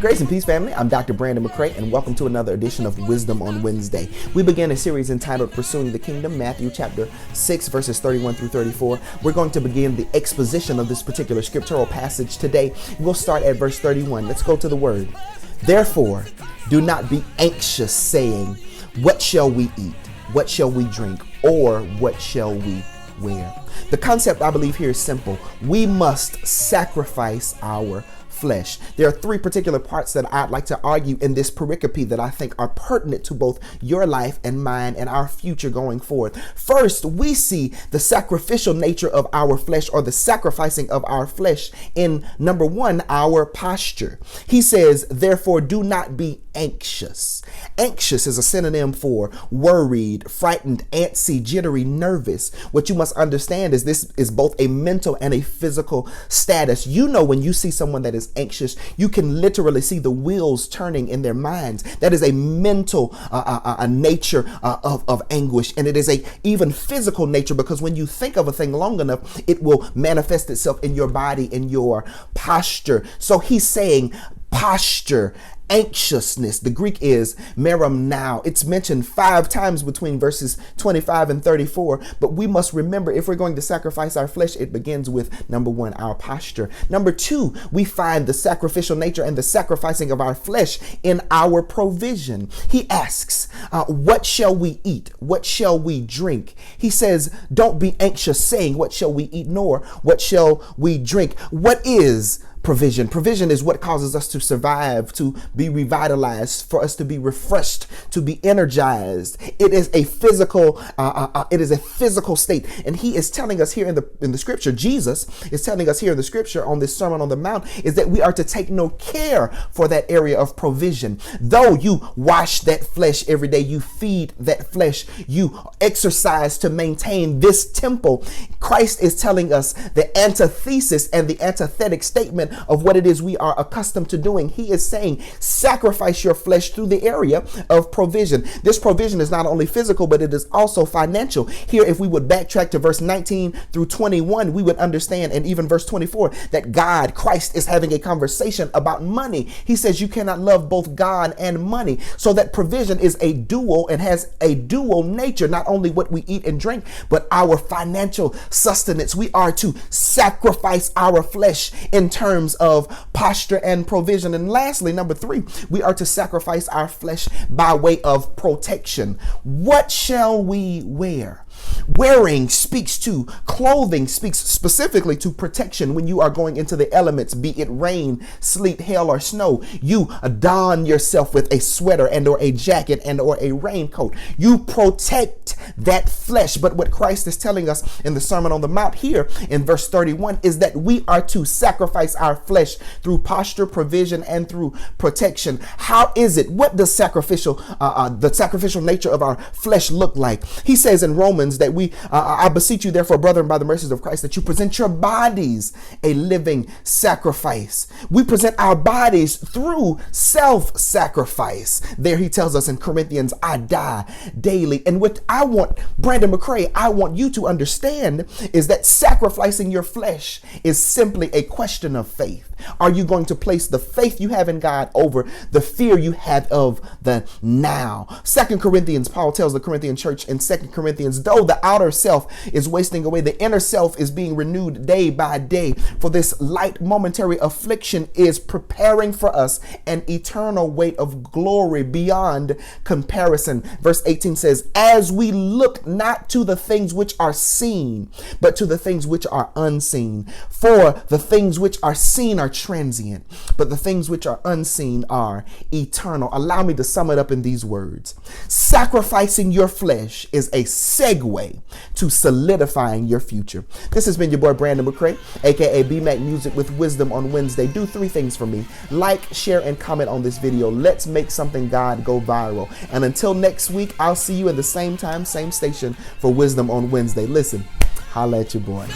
Grace and peace, family. I'm Dr. Brandon McCrae, and welcome to another edition of Wisdom on Wednesday. We begin a series entitled Pursuing the Kingdom, Matthew chapter 6, verses 31 through 34. We're going to begin the exposition of this particular scriptural passage today. We'll start at verse 31. Let's go to the word. Therefore, do not be anxious, saying, what shall we eat? What shall we drink? Or what shall we wear? The concept, I believe, here is simple. We must sacrifice our flesh. There are three particular parts that I'd like to argue in this pericope that I think are pertinent to both your life and mine and our future going forward. First, we see the sacrificial nature of our flesh, or the sacrificing of our flesh, in number one, our posture. He says, therefore, do not be anxious. Anxious is a synonym for worried, frightened, antsy, jittery, nervous. What you must understand is this is both a mental and a physical status. You know, when you see someone that is anxious, you can literally see the wheels turning in their minds. That is a mental nature of anguish, and it is a even physical nature, because when you think of a thing long enough, it will manifest itself in your body, in your posture. So he's saying posture, anxiousness. The Greek is merimnaō. It's mentioned 5 times between verses 25 and 34. But we must remember, if we're going to sacrifice our flesh, it begins with number one, our posture. Number two, we find the sacrificial nature and the sacrificing of our flesh in our provision. He asks, what shall we eat? What shall we drink? He says, don't be anxious, saying, what shall we eat? Nor what shall we drink? What is provision? Provision is what causes us to survive, to be revitalized, for us to be refreshed, to be energized. It is a physical, state. And he is telling us here in the scripture, Jesus is telling us here in the scripture on this Sermon on the Mount, is that we are to take no care for that area of provision. Though you wash that flesh every day, you feed that flesh, you exercise to maintain this temple. Christ is telling us the antithesis and the antithetic statement of what it is we are accustomed to doing. He is saying, sacrifice your flesh through the area of provision. This provision is not only physical, but it is also financial. Here, if we would backtrack to verse 19 through 21, we would understand, and even verse 24, that God, Christ, is having a conversation about money. He says you cannot love both God and money. So that provision is a dual and has a dual nature, not only what we eat and drink, but our financial sustenance. We are to sacrifice our flesh in terms of posture and provision. And lastly, number 3, we are to sacrifice our flesh by way of protection. What shall we wear? Wearing speaks to clothing, speaks specifically to protection. When you are going into the elements, be it rain, sleet, hail, or snow, you adorn yourself with a sweater and or a jacket and or a raincoat. You protect that flesh. But what Christ is telling us in the Sermon on the Mount here in verse 31 is that we are to sacrifice our flesh through posture, provision, and through protection. How is it? What does the sacrificial nature of our flesh look like? He says in Romans that I beseech you, therefore, brethren, by the mercies of Christ, that you present your bodies a living sacrifice. We present our bodies through self-sacrifice. There he tells us in Corinthians, I die daily. And what I want, Brandon McCrae, I want you to understand is that sacrificing your flesh is simply a question of faith. Are you going to place the faith you have in God over the fear you have of the now? 2 Corinthians, Paul tells the Corinthian church in 2 Corinthians, though the outer self is wasting away, the inner self is being renewed day by day. For this light momentary affliction is preparing for us an eternal weight of glory beyond comparison. Verse 18 says, as we look not to the things which are seen, but to the things which are unseen. For the things which are seen are transient, but the things which are unseen are eternal. Allow me to sum it up in these words. Sacrificing your flesh is a segue to solidifying your future. This has been your boy Brandon McCrae, aka Bmac Music with Wisdom on Wednesday. Do 3 things for me: like, share, and comment on this video. Let's make something God go viral. And until next week, I'll see you at the same time, same station for Wisdom on Wednesday. Listen, holla at your boy.